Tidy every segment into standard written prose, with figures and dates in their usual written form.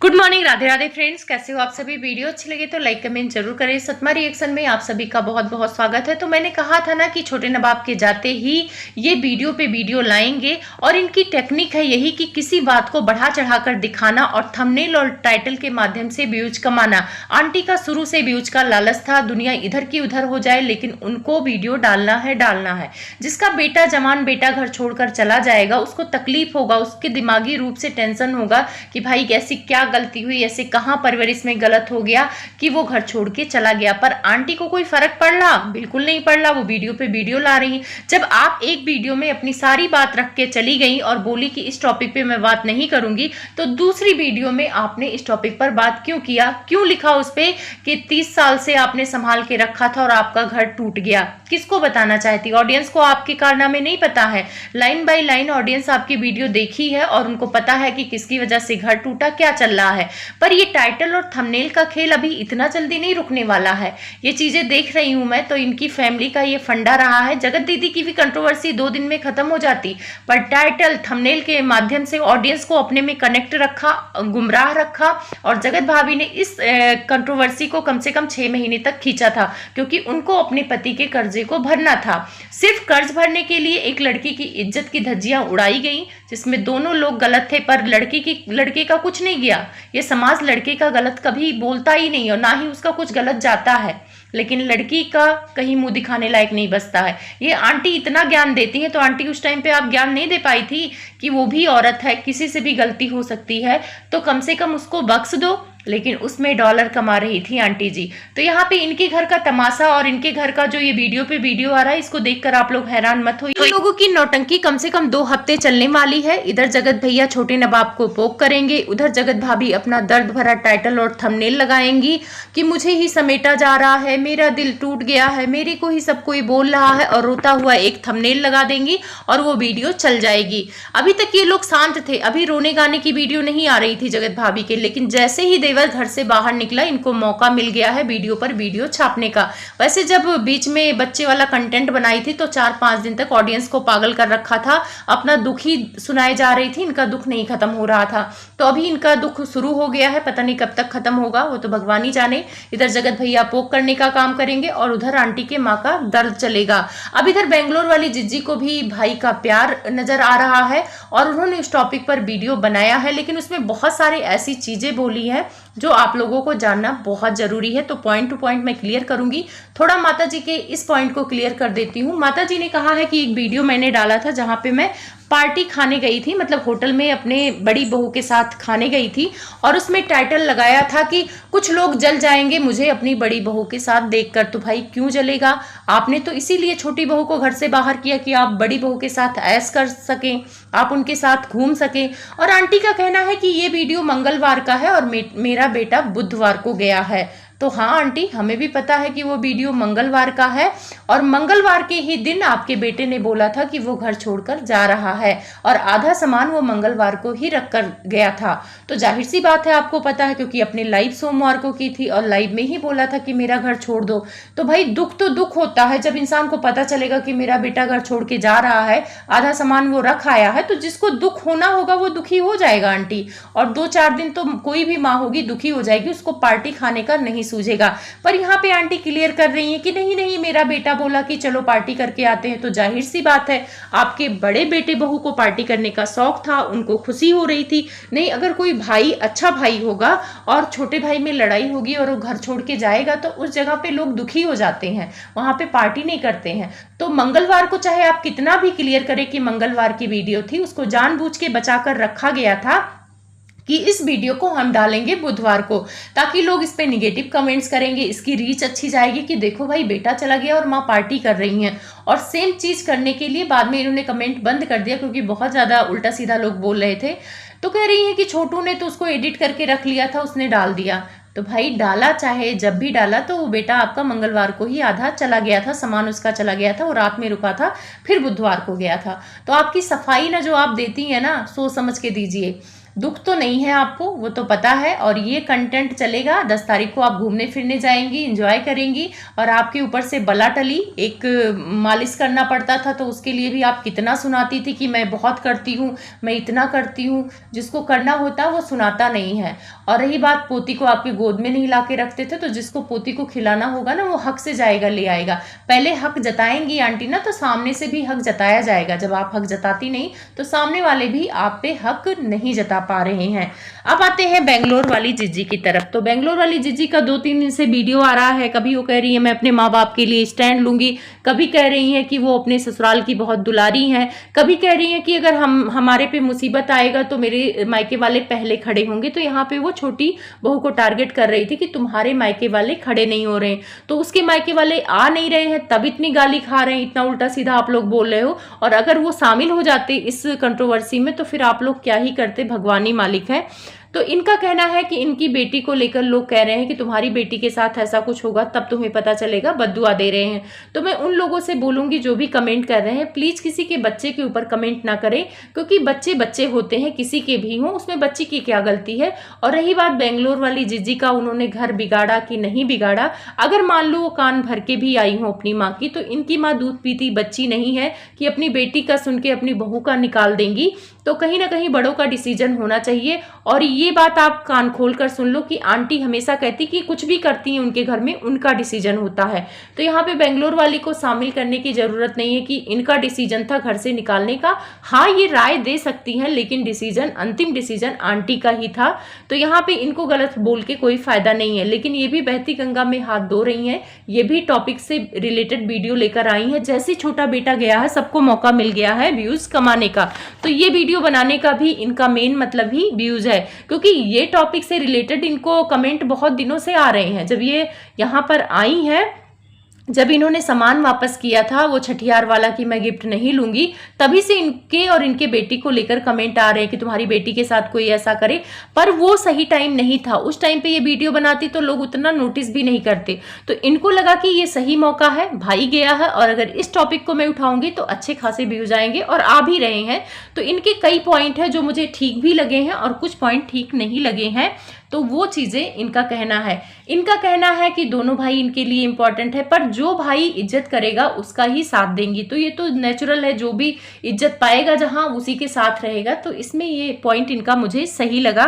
Good morning, Radhe Radhe friends. कैसे हो आप सभी? वीडियो अच्छी लगे तो लाइक कमेंट जरूर करें। सतमा रिएक्शन में आप सभी का बहुत बहुत स्वागत है। तो मैंने कहा था ना कि छोटे नवाब के जाते ही ये वीडियो पे वीडियो लाएंगे और इनकी टेक्निक है यही कि किसी बात को बढ़ा चढ़ाकर दिखाना और थंबनेल और टाइटल के माध्यम से व्यूज कमाना। आंटी का शुरू से व्यूज का लालच था, दुनिया इधर की उधर हो जाए लेकिन उनको वीडियो डालना है। जिसका बेटा, जवान बेटा घर छोड़कर चला जाएगा उसको तकलीफ होगा, उसके दिमागी रूप से टेंशन होगा कि भाई ऐसी क्या गलती हुई, ऐसे कहां परवरिश में गलत हो गया कि वो घर छोड़ के चला गया। पर आंटी को कोई फर्क पड़ रहा? बिल्कुल नहीं पड़ रहा। वो वीडियो पे वीडियो ला रही है। जब आप एक वीडियो में अपनी सारी बात रख के चली गई और बोली कि इस टॉपिक पे मैं बात नहीं करूंगी, तो दूसरी वीडियो में आपने इस टॉपिक पर बात क्यों किया? क्यों लिखा उस पे कि 30 साल से आपने संभाल के रखा था और आपका घर टूट गया? किसको बताना चाहती? ऑडियंस को आपके कारनामे नहीं पता है। लाइन बाय लाइन ऑडियंस आपकी वीडियो देखी है और उनको पता है कि किसकी वजह से घर टूटा, क्या चल रहा है। पर ये टाइटल और थंबनेल का खेल अभी इतना जल्दी नहीं रुकने वाला है। ये चीजें देख रही हूं मैं तो इनकी फैमिली का ये फंडा रहा है। जगत दीदी की भी कंट्रोवर्सी 2 दिन में खत्म हो जाती, पर टाइटल थंबनेल के माध्यम से ऑडियंस को अपने में कनेक्ट रखा, गुमराह रखा और जगत भाभी ने इस कंट्रोवर्सी को कम से कम 6 महीने तक खींचा था क्योंकि उनको अपने पति के कर्जे को भरना था। सिर्फ कर्ज भरने के लिए एक लड़की की इज्जत की धज्जियां उड़ाई गई जिसमें दोनों लोग गलत थे, पर लड़के का कुछ नहीं गया। ये समाज लड़के का गलत कभी बोलता ही नहीं और ना ही उसका कुछ गलत जाता है, लेकिन लड़की का कहीं मुंह दिखाने लायक नहीं बचता है। ये आंटी इतना ज्ञान देती है तो आंटी उस टाइम पे आप ज्ञान नहीं दे पाई थी कि वो भी औरत है, किसी से भी गलती हो सकती है, तो कम से कम उसको बख्श दो। लेकिन उसमें डॉलर कमा रही थी आंटी जी। तो यहाँ पे इनके घर का तमाशा और इनके घर का जो ये वीडियो पे वीडियो आ रहा है, इसको देखकर आप लोग हैरान मत होइए। लोगों की नौटंकी कम से कम 2 हफ्ते चलने वाली है। इधर जगत भैया छोटे नवाब को पोक करेंगे, उधर जगत भाभी अपना दर्द भरा टाइटल और थंबनेल लगाएंगी कि मुझे ही समेटा जा रहा है, मेरा दिल टूट गया है, मेरे को ही सब कोई बोल रहा है, और रोता हुआ एक थंबनेल लगा देंगी और वो वीडियो चल जाएगी। अभी तक ये लोग शांत थे, अभी रोने गाने की वीडियो नहीं आ रही थी जगत भाभी के, लेकिन जैसे ही घर से बाहर निकला इनको मौका मिल गया है वीडियो पर वीडियो छापने का। वैसे जब बीच में बच्चे वाला कंटेंट बनाई थी तो 4-5 दिन तक ऑडियंस को पागल कर रखा था, अपना दुख ही सुनाई जा रही थी, इनका दुख नहीं खत्म हो रहा था। तो अभी इनका दुख शुरू हो गया है, पता नहीं कब तक खत्म होगा, वो तो भगवान ही जाने। इधर जगत भैया पोक करने का काम करेंगे और उधर आंटी के माँ का दर्द चलेगा। अब इधर बेंगलोर वाली जिज्जी को भी भाई का प्यार नजर आ रहा है और उन्होंने उस टॉपिक पर वीडियो बनाया है, लेकिन उसमें बहुत सारी ऐसी चीजें बोली है जो आप लोगों को जानना बहुत जरूरी है। तो पॉइंट टू पॉइंट मैं क्लियर करूंगी। थोड़ा माता जी के इस पॉइंट को क्लियर कर देती हूँ। माता जी ने कहा है कि एक वीडियो मैंने डाला था जहां पे मैं पार्टी खाने गई थी, मतलब होटल में अपने बड़ी बहू के साथ खाने गई थी, और उसमें टाइटल लगाया था कि कुछ लोग जल जाएंगे मुझे अपनी बड़ी बहू के साथ देखकर। तो भाई क्यों जलेगा? आपने तो इसीलिए छोटी बहू को घर से बाहर किया कि आप बड़ी बहू के साथ ऐश कर सकें, आप उनके साथ घूम सकें। और आंटी का कहना है कि ये वीडियो मंगलवार का है और मेरा बेटा बुधवार को गया है। तो हाँ आंटी, हमें भी पता है कि वो वीडियो मंगलवार का है और मंगलवार के ही दिन आपके बेटे ने बोला था कि वो घर छोड़कर जा रहा है और आधा सामान वो मंगलवार को ही रख कर गया था। तो जाहिर सी बात है आपको पता है, क्योंकि अपने लाइव सोमवार को की थी और लाइव में ही बोला था कि मेरा घर छोड़ दो। तो भाई दुख तो दुख होता है जब इंसान को पता चलेगा कि मेरा बेटा घर छोड़ के जा रहा है, आधा सामान वो रख आया है। तो जिसको दुख होना होगा वो दुखी हो जाएगा आंटी, और 2-4 दिन तो कोई भी माँ होगी दुखी हो जाएगी, उसको पार्टी खाने का नहीं सूझेगा। पर यहाँ पे आंटी क्लियर कर रही है कि नहीं नहीं, मेरा बेटा बोला कि चलो पार्टी करके आते हैं। तो जाहिर सी बात है आपके बड़े बेटे बहू को पार्टी करने का शौक था, उनको खुशी हो रही थी। नहीं, अगर कोई भाई अच्छा भाई होगा और छोटे भाई में लड़ाई होगी और वो घर छोड़ के जाएगा तो उस जगह पे लोग दुखी हो जाते हैं, वहां पे पार्टी नहीं करते हैं। तो मंगलवार को चाहे आप कितना भी क्लियर करें कि मंगलवार की वीडियो थी, उसको जानबूझ के बचाकर रखा गया था कि इस वीडियो को हम डालेंगे बुधवार को, ताकि लोग इस पे निगेटिव कमेंट्स करेंगे, इसकी रीच अच्छी जाएगी कि देखो भाई बेटा चला गया और माँ पार्टी कर रही हैं। और सेम चीज करने के लिए बाद में इन्होंने कमेंट बंद कर दिया क्योंकि बहुत ज्यादा उल्टा सीधा लोग बोल रहे थे। तो कह रही है कि छोटू ने तो उसको एडिट करके रख लिया था, उसने डाल दिया। तो भाई डाला, चाहे जब भी डाला, तो वो बेटा आपका मंगलवार को ही आधा चला गया था, सामान उसका चला गया था, वो रात में रुका था, फिर बुधवार को गया था। तो आपकी सफाई ना जो आप देती है ना, सोच समझ के दीजिए। दुख तो नहीं है आपको, वो तो पता है, और ये कंटेंट चलेगा। 10 तारीख को आप घूमने फिरने जाएंगी, एंजॉय करेंगी, और आपके ऊपर से बला टली। एक मालिश करना पड़ता था तो उसके लिए भी आप कितना सुनाती थी कि मैं बहुत करती हूँ, मैं इतना करती हूँ। जिसको करना होता वो सुनाता नहीं है। और रही बात, पोती को आपके गोद में नहीं ला के रखते थे, तो जिसको पोती को खिलाना होगा ना, वो हक से जाएगा, ले आएगा। पहले हक जताएंगी आंटी ना, तो सामने से भी हक जताया जाएगा। जब आप हक जताती नहीं तो सामने वाले भी आप पे हक नहीं जता पा रहे हैं। अब आते हैं बेंगलोर वाली जिज्जी की तरफ। तो बेंगलोर वाली जिज्जी का 2-3 दिन से वीडियो आ रहा है। कभी वो कह रही है मैं अपने माँ बाप के लिए स्टैंड लूंगी, कभी कह रही है कि वो अपने ससुराल की बहुत दुलारी हैं, कभी कह रही है कि अगर हमारे पे मुसीबत आएगा तो मेरे मायके वाले पहले खड़े होंगे। तो यहाँ पे वो छोटी बहू को टारगेट कर रही थी कि तुम्हारे मायके वाले खड़े नहीं हो रहे हैं, तो उसके मायके वाले आ नहीं रहे हैं, तब इतनी गाली खा रहे हैं, इतना उल्टा सीधा आप लोग बोल रहे हो। और अगर वो शामिल हो जाते इस कंट्रोवर्सी में तो फिर आप लोग क्या ही करते, भगवान ही मालिक है। तो इनका कहना है कि इनकी बेटी को लेकर लोग कह रहे हैं कि तुम्हारी बेटी के साथ ऐसा कुछ होगा तब तुम्हें पता चलेगा, बद्दुआ दे रहे हैं। तो मैं उन लोगों से बोलूंगी जो भी कमेंट कर रहे हैं, प्लीज किसी के बच्चे के ऊपर कमेंट ना करें, क्योंकि बच्चे बच्चे होते हैं, किसी के भी हों, उसमें बच्ची की क्या गलती है। और रही बात बेंगलोर वाली जिज्जी का, उन्होंने घर बिगाड़ा कि नहीं बिगाड़ा, अगर मान लो वो कान भर के भी आई हो अपनी माँ की, तो इनकी माँ दूध पीती बच्ची नहीं है कि अपनी बेटी का सुन के अपनी बहू का निकाल देंगी। तो कहीं ना कहीं बड़ों का डिसीजन होना चाहिए। और ये बात आप कान खोल कर सुन लो कि आंटी हमेशा कहती कि कुछ भी करती हैं उनके घर में उनका डिसीजन होता है। तो यहाँ पे बेंगलोर वाली को शामिल करने की जरूरत नहीं है कि इनका डिसीजन था घर से निकालने का। हाँ, ये राय दे सकती हैं, लेकिन डिसीजन, अंतिम डिसीजन आंटी का ही था। तो यहाँ पे इनको गलत बोल के कोई फायदा नहीं है। लेकिन ये भी बहती गंगा में हाथ धो रही हैं, ये भी टॉपिक से रिलेटेड वीडियो लेकर आई है। जैसे छोटा बेटा गया है, सबको मौका मिल गया है व्यूज कमाने का, तो ये वीडियो बनाने का भी इनका मेन मतलब ही व्यूज है, क्योंकि ये टॉपिक से रिलेटेड इनको कमेंट बहुत दिनों से आ रहे हैं। जब ये यहाँ पर आई हैं, जब इन्होंने सामान वापस किया था वो छठियार वाला कि मैं गिफ्ट नहीं लूंगी, तभी से इनके और इनके बेटी को लेकर कमेंट आ रहे हैं कि तुम्हारी बेटी के साथ कोई ऐसा करे। पर वो सही टाइम नहीं था, उस टाइम पे ये वीडियो बनाती तो लोग उतना नोटिस भी नहीं करते। तो इनको लगा कि ये सही मौका है, भाई गया है, और अगर इस टॉपिक को मैं उठाऊंगी तो अच्छे खासे व्यूज आएंगे, और आ भी रहे हैं। तो इनके कई पॉइंट है जो मुझे ठीक भी लगे हैं और कुछ पॉइंट ठीक नहीं लगे हैं। तो वो चीजें इनका कहना है। इनका कहना है कि दोनों भाई इनके लिए इंपॉर्टेंट है, पर जो भाई इज्जत करेगा उसका ही साथ देंगी। तो ये तो नेचुरल है, जो भी इज्जत पाएगा जहां उसी के साथ रहेगा। तो इसमें ये पॉइंट इनका मुझे सही लगा।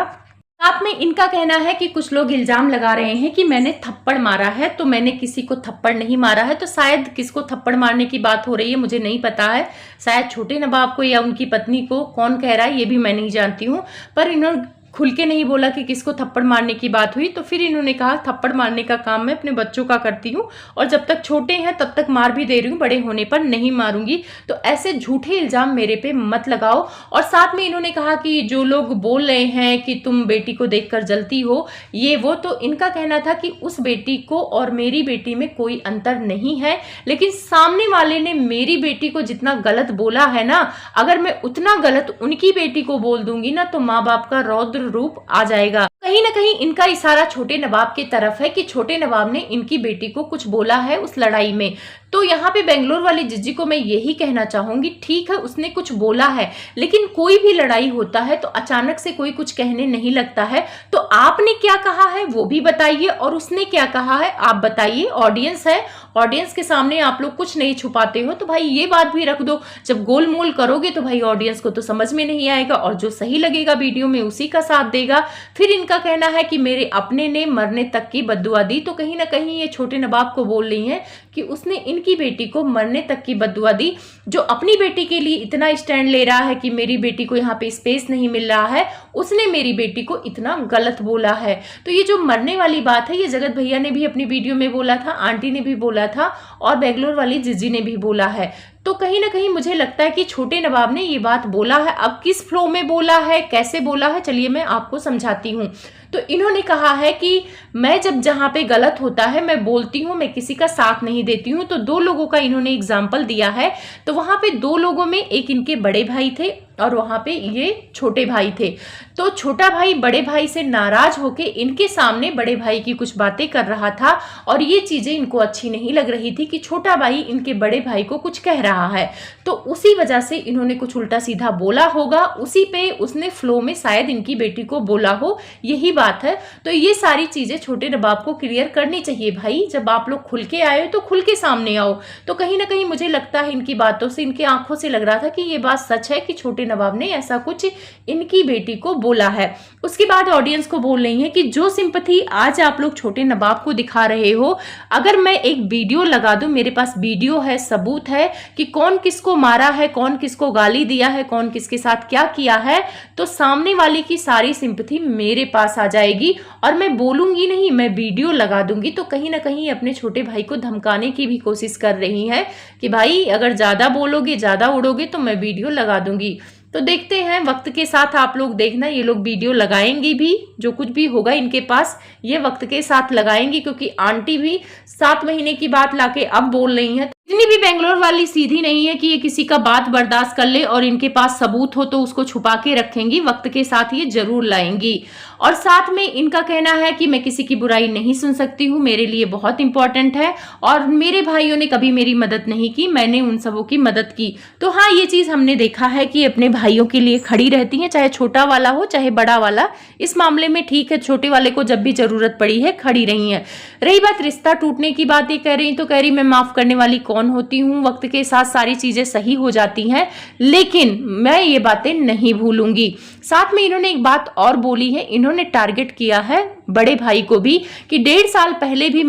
साथ में इनका कहना है कि कुछ लोग इल्जाम लगा रहे हैं कि मैंने थप्पड़ मारा है, तो मैंने किसी को थप्पड़ नहीं मारा है। तो शायद किसको थप्पड़ मारने की बात हो रही है मुझे नहीं पता है, शायद छोटे नवाब को या उनकी पत्नी को। कौन कह रहा है ये भी मैं नहीं जानती हूँ, पर इन्होंने खुल के नहीं बोला कि किसको थप्पड़ मारने की बात हुई। तो फिर इन्होंने कहा थप्पड़ मारने का काम मैं अपने बच्चों का करती हूँ, और जब तक छोटे हैं तब तक मार भी दे रही हूँ, बड़े होने पर नहीं मारूंगी। तो ऐसे झूठे इल्जाम मेरे पे मत लगाओ। और साथ में इन्होंने कहा कि जो लोग बोल रहे हैं कि तुम बेटी को देखकर जलती हो, ये वो, तो इनका कहना था कि उस बेटी को और मेरी बेटी में कोई अंतर नहीं है, लेकिन सामने वाले ने मेरी बेटी को जितना गलत बोला है ना, अगर मैं उतना गलत उनकी बेटी को बोल दूंगी ना, तो माँ बाप का रौद्र रूप आ जाएगा। कहीं ना कहीं इनका इशारा छोटे नवाब की तरफ है कि छोटे नवाब ने इनकी बेटी को कुछ बोला है उस लड़ाई में। तो यहाँ पे बेंगलोर वाली जिज्जी को मैं यही कहना चाहूंगी, ठीक है उसने कुछ बोला है, लेकिन कोई भी लड़ाई होता है तो अचानक से कोई कुछ कहने नहीं लगता है। तो आपने क्या कहा है वो भी बताइए, और उसने क्या कहा है आप बताइए। ऑडियंस है, ऑडियंस के सामने आप लोग कुछ नहीं छुपाते हो, तो भाई ये बात भी रख दो। जब गोलमोल करोगे तो भाई ऑडियंस को तो समझ में नहीं आएगा, और जो सही लगेगा वीडियो में उसी का साथ देगा। फिर इनका कहना है कि मेरे अपने ने मरने तक की बद्दुआ दी। तो कहीं ना कहीं ये छोटे नवाब को बोल रही हैं कि उसने इनकी बेटी को मरने तक की बद्दुआ दी। जो अपनी बेटी के लिए इतना स्टैंड ले रहा है कि मेरी बेटी को यहाँ पे स्पेस नहीं मिल रहा है, उसने मेरी बेटी को इतना गलत बोला है। तो ये जो मरने वाली बात है, ये जगत भैया ने भी अपनी वीडियो में बोला था, आंटी ने भी बोला था, और बेंगलोर वाली जिज्जी ने भी बोला है। तो कहीं ना कहीं मुझे लगता है कि छोटे नवाब ने ये बात बोला है। अब किस फ्लो में बोला है, कैसे बोला है, चलिए मैं आपको समझाती हूँ। तो इन्होंने कहा है कि मैं जब जहां पे गलत होता है मैं बोलती हूँ, मैं किसी का साथ नहीं देती हूँ। तो 2 लोगों का इन्होंने एग्जाम्पल दिया है। तो वहां पे 2 लोगों में एक इनके बड़े भाई थे और वहां पे ये छोटे भाई थे। तो छोटा भाई बड़े भाई से नाराज होके इनके सामने बड़े भाई की कुछ बातें कर रहा था और ये चीजें इनको अच्छी नहीं लग रही थी कि छोटा भाई इनके बड़े भाई को कुछ कह रहा है। तो उसी वजह से इन्होंने कुछ उल्टा सीधा बोला होगा, उसी पे उसने फ्लो में शायद इनकी बेटी को बोला हो, यही बात है। तो ये सारी चीजें छोटे नवाब को क्लियर करनी चाहिए। भाई जब आप लोग खुल के आए हो तो खुल के सामने आओ। तो कहीं ना कहीं मुझे लगता है इनकी बातों से, इनकी आंखों से लग रहा था कि ये बात सच है कि छोटे नवाब ने ऐसा कुछ इनकी बेटी को बोला है। उसके बाद ऑडियंस को बोल रही है कि जो सिंपैथी आज आप लोग छोटे नवाब को दिखा रहे हो, अगर मैं एक वीडियो लगा दूं, मेरे पास वीडियो है, सबूत है कि कौन किसको मारा है, कौन किसको गाली दिया है, कौन किसके साथ क्या किया है, तो सामने वाले की सारी सिंपैथी मेरे पास आ जाएगी और मैं बोलूंगी नहीं, मैं वीडियो लगा दूंगी। तो कहीं ना कहीं अपने छोटे भाई को धमकाने की भी कोशिश कर रही है कि भाई अगर ज्यादा बोलोगे, ज्यादा उड़ोगे तो मैं वीडियो लगा दूंगी। तो देखते हैं, वक्त के साथ आप लोग देखना, ये लोग वीडियो लगाएंगी भी, जो कुछ भी होगा इनके पास ये वक्त के साथ लगाएंगी, क्योंकि आंटी भी 7 महीने की बात लाके अब बोल रही हैं। इतनी भी बेंगलोर वाली सीधी नहीं है कि ये किसी का बात बर्दाश्त कर ले और इनके पास सबूत हो तो उसको छुपा के रखेंगी, वक्त के साथ ये जरूर लाएंगी। और साथ में इनका कहना है कि मैं किसी की बुराई नहीं सुन सकती हूँ, मेरे लिए बहुत इंपॉर्टेंट है और मेरे भाइयों ने कभी मेरी मदद नहीं की, मैंने उन सबों की मदद की। तो हाँ, ये चीज हमने देखा है कि अपने भाइयों के लिए खड़ी रहती है, चाहे छोटा वाला हो चाहे बड़ा वाला। इस मामले में ठीक है, छोटे वाले को जब भी जरूरत पड़ी है खड़ी रही है। रही बात रिश्ता टूटने की बात, ये कह रही तो कह रही मैं माफ करने वाली कौन होती हूँ, वक्त के साथ सारी चीजें सही हो जाती हैं, लेकिन मैं ये बातें नहीं भूलूंगी। साथ में इन्होंने एक बात और बोली है, इन्होंने टारगेट किया है बड़े भाई को भी कि 1.5 साल पहले भी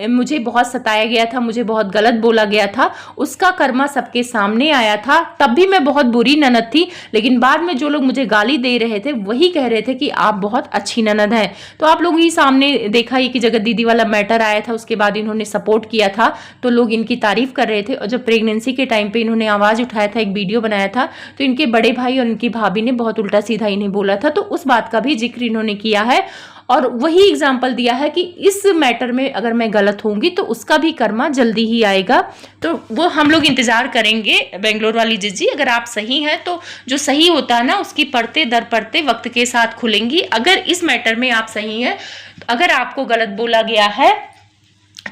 मुझे बहुत सताया गया था, मुझे बहुत गलत बोला गया था, उसका कर्मा सबके सामने आया था, तब भी मैं बहुत बुरी ननद थी, लेकिन बाद में जो लोग मुझे गाली दे रहे थे वही कह रहे थे कि आप बहुत अच्छी ननद हैं। तो आप लोग ही सामने देखा ही कि जगत दीदी वाला मैटर आया था, उसके बाद इन्होंने सपोर्ट किया था तो लोग इनकी तारीफ कर रहे थे। और जब प्रेगनेंसी के टाइम पे इन्होंने आवाज उठाया था, एक वीडियो बनाया था, तो इनके बड़े भाई और इनकी भाभी ने बहुत उल्टा सीधा इन्हें बोला था, तो उस बात का भी जिक्र इन्होंने किया है और वही एग्जाम्पल दिया है कि इस मैटर में अगर मैं गलत होंगी तो उसका भी कर्मा जल्दी ही आएगा। तो वो हम लोग इंतजार करेंगे। बेंगलोर वाली जिज्जी, अगर आप सही हैं तो जो सही होता है ना उसकी परतें दर परतें वक्त के साथ खुलेंगी। अगर इस मैटर में आप सही हैं, अगर आपको गलत बोला गया है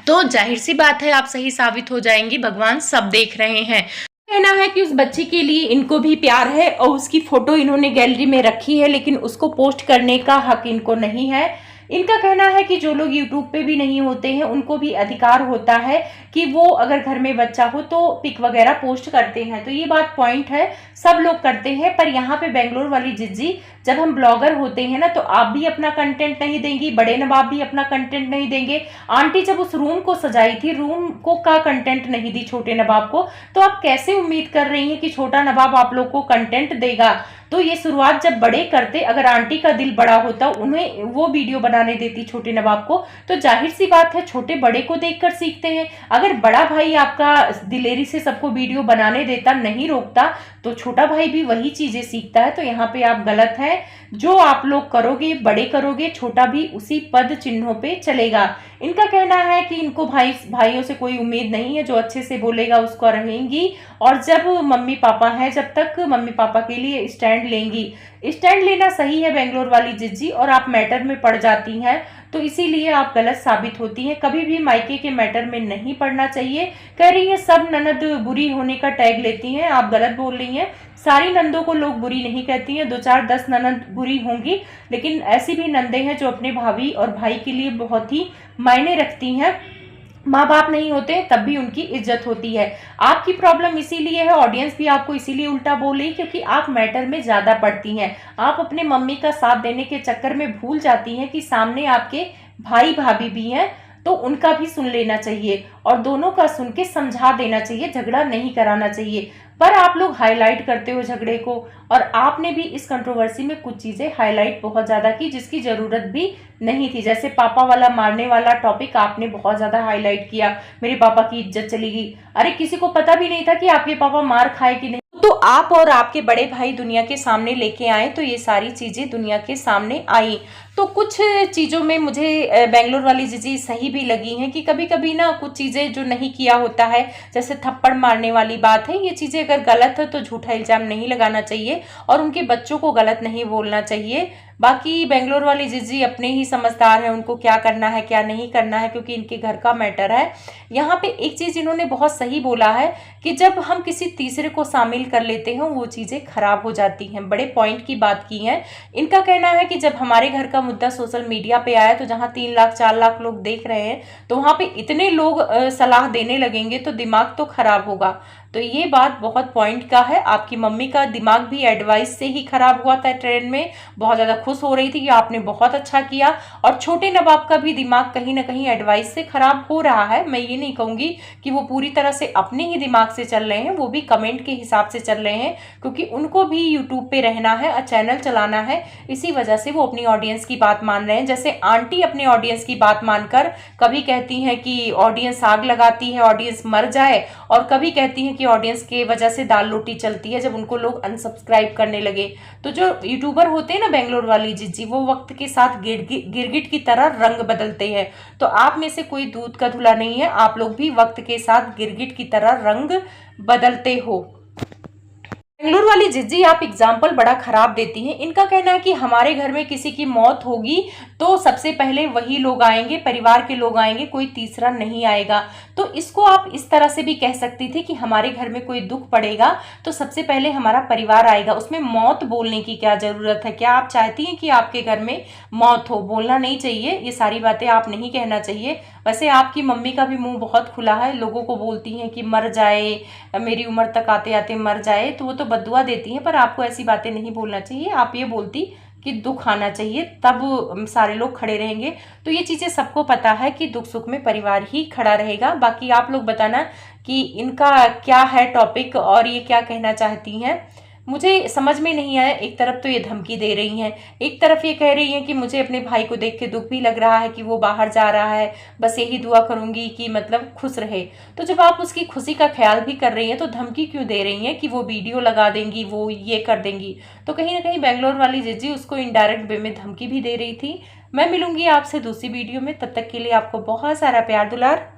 तो जाहिर सी बात है आप सही साबित हो जाएंगी, भगवान सब देख रहे हैं। कहना है कि उस बच्चे के लिए इनको भी प्यार है और उसकी फोटो इन्होंने गैलरी में रखी है, लेकिन उसको पोस्ट करने का हक इनको नहीं है। इनका कहना है कि जो लोग यूट्यूब पे भी नहीं होते हैं उनको भी अधिकार होता है कि वो अगर घर में बच्चा हो तो पिक वगैरह पोस्ट करते हैं। तो ये बात पॉइंट है, सब लोग करते हैं, पर यहाँ पे बेंगलोर वाली जिज्जी, जब हम ब्लॉगर होते हैं ना तो आप भी अपना कंटेंट नहीं देंगी, बड़े नवाब भी अपना कंटेंट नहीं देंगे। आंटी जब उस रूम को सजाई थी, रूम को का कंटेंट नहीं दी छोटे नवाब को, तो आप कैसे उम्मीद कर रही हैं कि छोटा नवाब आप लोग को कंटेंट देगा। तो ये शुरुआत जब बड़े करते, अगर आंटी का दिल बड़ा होता, उन्हें वो वीडियो बनाने देती छोटे नवाब को, तो जाहिर सी बात है छोटे बड़े को देखकर सीखते हैं। अगर बड़ा भाई आपका दिलेरी से सबको वीडियो बनाने देता, नहीं रोकता, तो छोटा भाई भी वही चीजें सीखता है। तो यहाँ पे आप गलत हैं। जो आप लोग करोगे, बड़े करोगे, छोटा भी उसी पद चिन्हों पे चलेगा। इनका कहना है कि इनको भाइयों से कोई उम्मीद नहीं है, जो अच्छे से बोलेगा उसको रहेंगी, और जब मम्मी पापा हैं, जब तक मम्मी पापा के लिए स्टैंड लेंगी। स्टैंड लेना सही है बेंगलोर वाली जिज्जी, और आप मैटर में पड़ जाती हैं तो इसीलिए आप गलत साबित होती हैं। कभी भी मायके के मैटर में नहीं पड़ना चाहिए। कह रही है सब ननद बुरी होने का टैग लेती हैं, आप गलत बोल रही हैं। सारी नंदों को लोग बुरी नहीं कहती हैं, 2 4 10 ननद बुरी होंगी, लेकिन ऐसी भी नंदे हैं जो अपने भाभी और भाई के लिए बहुत ही मायने रखती हैं। माँ बाप नहीं होते तब भी उनकी इज्जत होती है। आपकी प्रॉब्लम इसीलिए है, ऑडियंस भी आपको इसीलिए उल्टा बोल रही, क्योंकि आप मैटर में ज्यादा पड़ती हैं। आप अपने मम्मी का साथ देने के चक्कर में भूल जाती हैं कि सामने आपके भाई भाभी भी हैं, तो उनका भी सुन लेना चाहिए और दोनों का सुन के समझा देना चाहिए, झगड़ा नहीं कराना चाहिए। पर आप लोग हाईलाइट करते हो झगड़े को, और आपने भी इस कंट्रोवर्सी में कुछ चीजें हाईलाइट बहुत ज्यादा की जिसकी जरूरत भी नहीं थी। जैसे पापा वाला मारने वाला टॉपिक आपने बहुत ज्यादा हाईलाइट किया, मेरे पापा की इज्जत चली गई। अरे किसी को पता भी नहीं था कि आपके पापा मार खाए कि नहीं, तो आप और आपके बड़े भाई दुनिया के सामने लेके आए, तो ये सारी चीजें दुनिया के सामने आई। तो कुछ चीज़ों में मुझे बेंगलोर वाली जिज्जी सही भी लगी हैं कि कभी कभी ना कुछ चीज़ें जो नहीं किया होता है, जैसे थप्पड़ मारने वाली बात है, ये चीज़ें अगर गलत है तो झूठा इल्ज़ाम नहीं लगाना चाहिए और उनके बच्चों को गलत नहीं बोलना चाहिए। बाकी बेंगलोर वाली जिज्जी अपने ही समझदार है, उनको क्या करना है क्या नहीं करना है, क्योंकि इनके घर का मैटर है। यहाँ पे एक चीज इन्होंने बहुत सही बोला है कि जब हम किसी तीसरे को शामिल कर लेते हैं वो चीजें खराब हो जाती हैं। बड़े पॉइंट की बात की है। इनका कहना है कि जब हमारे घर का मुद्दा सोशल मीडिया पे आया तो जहां 3 लाख 4 लाख लोग देख रहे हैं, तो वहां पे इतने लोग सलाह देने लगेंगे तो दिमाग तो खराब होगा। तो ये बात बहुत पॉइंट का है। आपकी मम्मी का दिमाग भी एडवाइस से ही खराब हुआ था ट्रेन में, बहुत ज्यादा खुश हो रही थी कि आपने बहुत अच्छा किया। और छोटे नवाब का भी दिमाग कहीं ना कहीं एडवाइस से खराब हो रहा है। मैं ये नहीं कहूंगी कि वो पूरी तरह से अपने ही दिमाग से चल रहे हैं, वो भी कमेंट के हिसाब से चल रहे हैं, क्योंकि उनको भी यूट्यूब पे रहना है, चैनल चलाना है। इसी वजह से वो अपनी ऑडियंस की बात मान रहे हैं। जैसे आंटी अपनी ऑडियंस की बात मानकर कभी कहती हैं कि ऑडियंस आग लगाती है, ऑडियंस मर जाए, और कभी कहती हैं कि ऑडियंस के वजह से दाल रोटी चलती है, जब उनको लोग अनसब्सक्राइब करने लगे। तो जो यूट्यूबर होते हैं ना बेंगलोर वाली जिज्जी, वो वक्त के साथ गिरगिट की तरह रंग बदलते हैं। तो आप में से कोई दूध का धुला नहीं है, आप लोग भी वक्त के साथ गिरगिट की तरह रंग बदलते हो। बेंगलोर वाली जिज्जी आप एग्जाम्पल बड़ा खराब देती हैं। इनका कहना है कि हमारे घर में किसी की मौत होगी तो सबसे पहले वही लोग आएंगे, परिवार के लोग आएंगे, कोई तीसरा नहीं आएगा। तो इसको आप इस तरह से भी कह सकती थी कि हमारे घर में कोई दुख पड़ेगा तो सबसे पहले हमारा परिवार आएगा। उसमें मौत बोलने की क्या जरूरत है? क्या आप चाहती हैं कि आपके घर में मौत हो? बोलना नहीं चाहिए, ये सारी बातें आप नहीं कहना चाहिए। वैसे आपकी मम्मी का भी मुंह बहुत खुला है, लोगों को बोलती हैं कि मर जाए, मेरी उम्र तक आते आते मर जाए, तो वो तो बद्दुआ देती हैं। पर आपको ऐसी बातें नहीं बोलना चाहिए। आप ये बोलती कि दुख आना चाहिए, तब सारे लोग खड़े रहेंगे। तो ये चीज़ें सबको पता है कि दुख सुख में परिवार ही खड़ा रहेगा। बाकी आप लोग बताना कि इनका क्या है टॉपिक और ये क्या कहना चाहती हैं, मुझे समझ में नहीं आया। एक तरफ तो ये धमकी दे रही हैं, एक तरफ ये कह रही हैं कि मुझे अपने भाई को देख के दुख भी लग रहा है कि वो बाहर जा रहा है, बस यही दुआ करूंगी कि मतलब खुश रहे। तो जब आप उसकी खुशी का ख्याल भी कर रही हैं तो धमकी क्यों दे रही हैं कि वो वीडियो लगा देंगी, वो ये कर देंगी? तो कहीं ना कहीं बेंगलोर वाली जिज्जी उसको इनडायरेक्ट वे में धमकी भी दे रही थी। मैं मिलूंगी आपसे दूसरी वीडियो में, तब तक के लिए आपको बहुत सारा प्यार दुलार।